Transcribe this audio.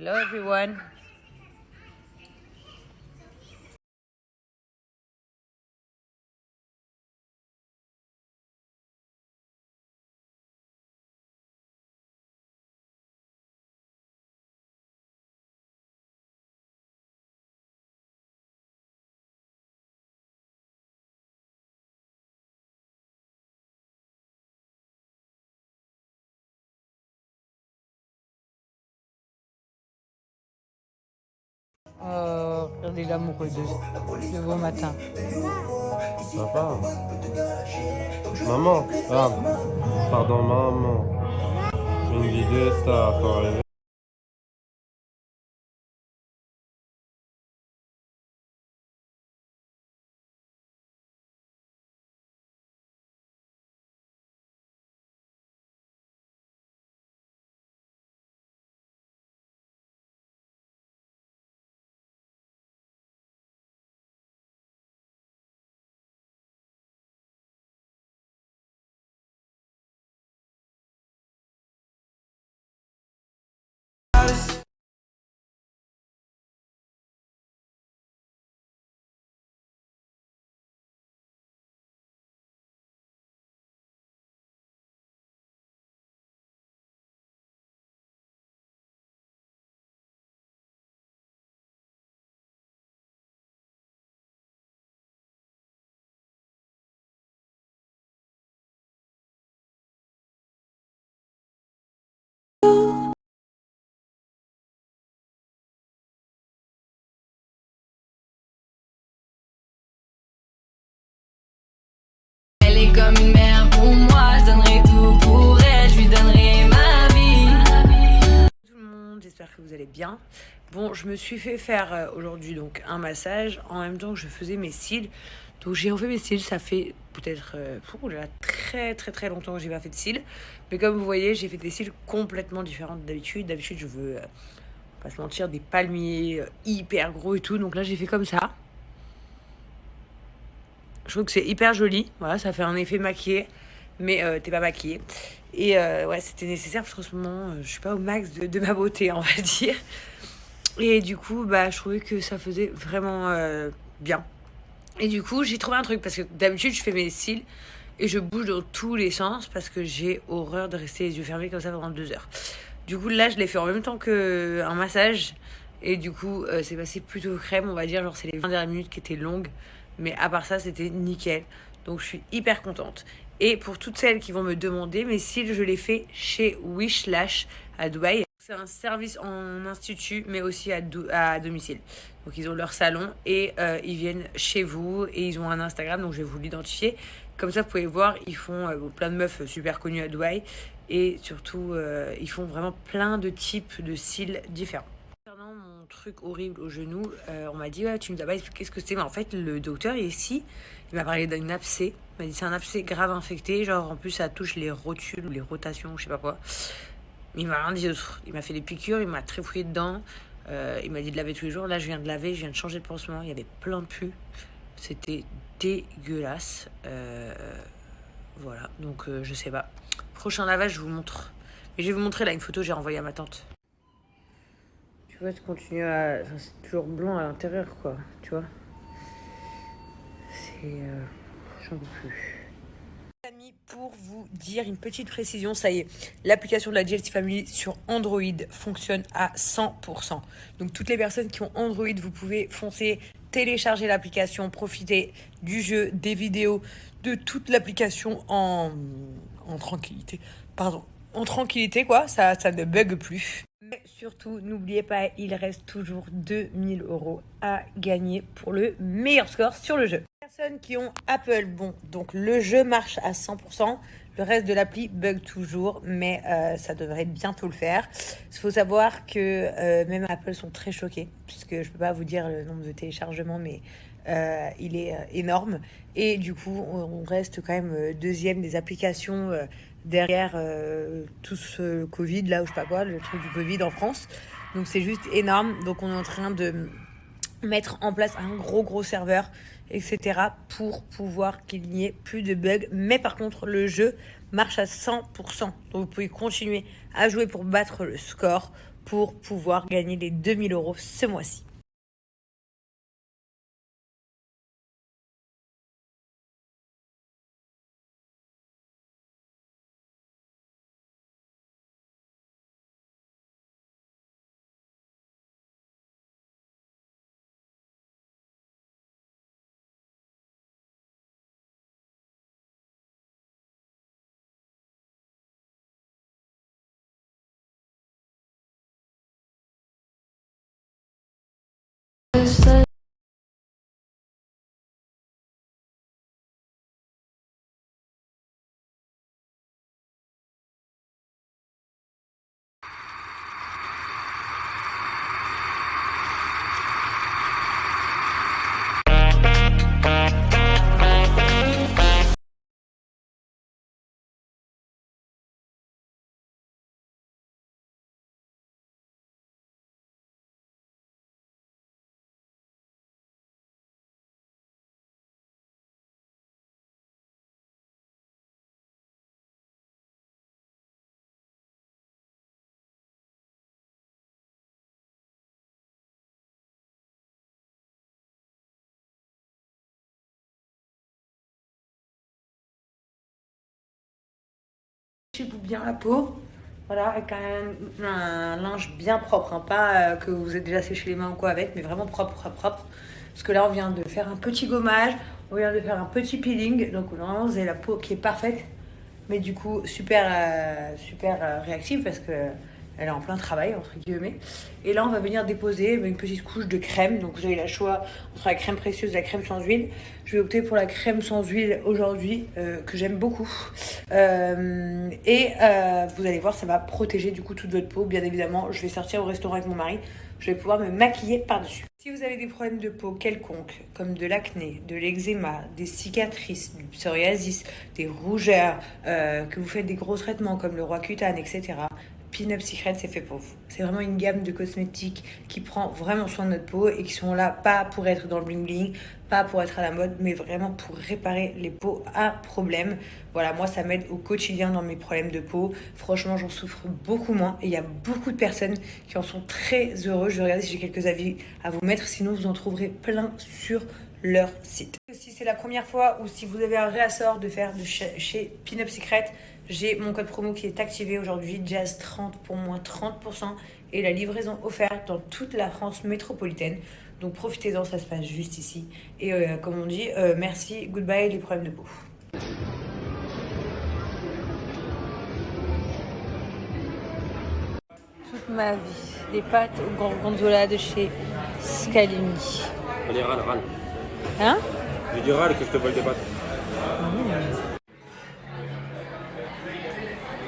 Hello everyone. Oh, regardez l'amoureux de beau matin. Papa. Maman. Ah, pardon, maman. Une vidéo, ça faut arriver. Elle est comme une mère pour moi, je donnerai tout pour elle, je lui donnerai ma vie. Tout le monde, j'espère que vous allez bien. Bon, je me suis fait faire aujourd'hui donc un massage en même temps que je faisais mes cils. Donc j'ai refait mes cils, ça fait peut-être très longtemps que j'ai pas fait de cils. Mais comme vous voyez, j'ai fait des cils complètement différents d'habitude. D'habitude, je veux pas se mentir, des palmiers hyper gros et tout. Donc là, j'ai fait comme ça. Je trouve que c'est hyper joli. Voilà, ça fait un effet maquillé, mais t'es pas maquillée. Et ouais, c'était nécessaire parce qu'en ce moment, je suis pas au max de ma beauté, on va dire. Et du coup, bah, je trouvais que ça faisait vraiment bien. Et du coup, j'ai trouvé un truc parce que d'habitude, je fais mes cils et je bouge dans tous les sens parce que j'ai horreur de rester les yeux fermés comme ça pendant 2 heures. Du coup, là, je l'ai fait en même temps qu'un massage. Et du coup, c'est passé plutôt crème, on va dire. Genre, c'est les 20 dernières minutes qui étaient longues. Mais à part ça, c'était nickel. Donc, je suis hyper contente. Et pour toutes celles qui vont me demander, mes cils, je les fais chez Wishlash à Dubaï. C'est un service en institut, mais aussi à domicile. Donc, ils ont leur salon et ils viennent chez vous. Et ils ont un Instagram, donc je vais vous l'identifier. Comme ça, vous pouvez voir, ils font plein de meufs super connues à Dubaï. Et surtout, ils font vraiment plein de types de cils différents. Concernant mon truc horrible au genou, on m'a dit, ouais, tu nous as pas expliqué ce que c'était. Mais en fait, le docteur ici, il m'a parlé d'un abcès. Il m'a dit, c'est un abcès grave infecté. Genre, en plus, ça touche les rotules ou les rotations, je sais pas quoi. Mais il m'a rien dit d'autre. Il m'a fait des piqûres, il m'a trifouillé dedans. Il m'a dit de laver tous les jours. Là, je viens de laver, je viens de changer de pansement. Il y avait plein de pus. C'était dégueulasse. Voilà, donc je sais pas. Prochain lavage, je vous montre. Mais je vais vous montrer là une photo que j'ai envoyée à ma tante. Tu vois, tu continues à. Enfin, c'est toujours blanc à l'intérieur, quoi. Tu vois. C'est. J'en peux plus. Amis, pour vous dire une petite précision, ça y est, l'application de la GLT Family sur Android fonctionne à 100%. Donc toutes les personnes qui ont Android, vous pouvez foncer, télécharger l'application, profiter du jeu, des vidéos, de toute l'application en tranquillité. Pardon, en tranquillité quoi, ça ne bug plus. Mais surtout, n'oubliez pas, il reste toujours 2 000 € à gagner pour le meilleur score sur le jeu. Personnes qui ont Apple, bon, donc le jeu marche à 100%, le reste de l'appli bug toujours, mais ça devrait bientôt le faire. Il faut savoir que même Apple sont très choqués, puisque je peux pas vous dire le nombre de téléchargements, mais il est énorme. Et du coup, on reste quand même deuxième des applications derrière tout ce Covid, là, ou je sais pas quoi, le truc du Covid en France. Donc c'est juste énorme. Donc on est en train de mettre en place un gros serveur, etc. pour pouvoir qu'il n'y ait plus de bugs. Mais par contre, le jeu marche à 100%. Donc vous pouvez continuer à jouer pour battre le score, pour pouvoir gagner les 2000 € ce mois-ci. Chez-vous bien la peau, voilà, avec un linge bien propre, hein, pas que vous êtes déjà séché les mains ou quoi avec, mais vraiment propre, propre, propre. Parce que là, on vient de faire un petit gommage, on vient de faire un petit peeling, donc vraiment, vous avez la peau qui est parfaite, mais du coup, super réactive parce que elle est en plein travail, entre guillemets. Et là, on va venir déposer une petite couche de crème. Donc, vous avez le choix entre la crème précieuse et la crème sans huile. Je vais opter pour la crème sans huile aujourd'hui, que j'aime beaucoup. Vous allez voir, ça va protéger du coup toute votre peau. Bien évidemment, je vais sortir au restaurant avec mon mari. Je vais pouvoir me maquiller par-dessus. Si vous avez des problèmes de peau quelconques, comme de l'acné, de l'eczéma, des cicatrices, du psoriasis, des rougeurs, que vous faites des gros traitements comme le Roaccutane, etc., Pin-Up Secret, c'est fait pour vous. C'est vraiment une gamme de cosmétiques qui prend vraiment soin de notre peau et qui sont là pas pour être dans le bling bling, pas pour être à la mode, mais vraiment pour réparer les peaux à problème. Voilà, moi ça m'aide au quotidien dans mes problèmes de peau. Franchement, j'en souffre beaucoup moins et il y a beaucoup de personnes qui en sont très heureux. Je vais regarder si j'ai quelques avis à vous mettre, sinon vous en trouverez plein sur leur site. Si c'est la première fois ou si vous avez un réassort de faire de chez Pin-Up Secret, j'ai mon code promo qui est activé aujourd'hui, Jazz30 pour moins 30% et la livraison offerte dans toute la France métropolitaine. Donc profitez-en, ça se passe juste ici. Et comme on dit, merci, goodbye les problèmes de peau. Toute ma vie, les pâtes au gorgonzola de chez Scalini. Allez, râle. Hein? Je dis râle que je te vole des pâtes.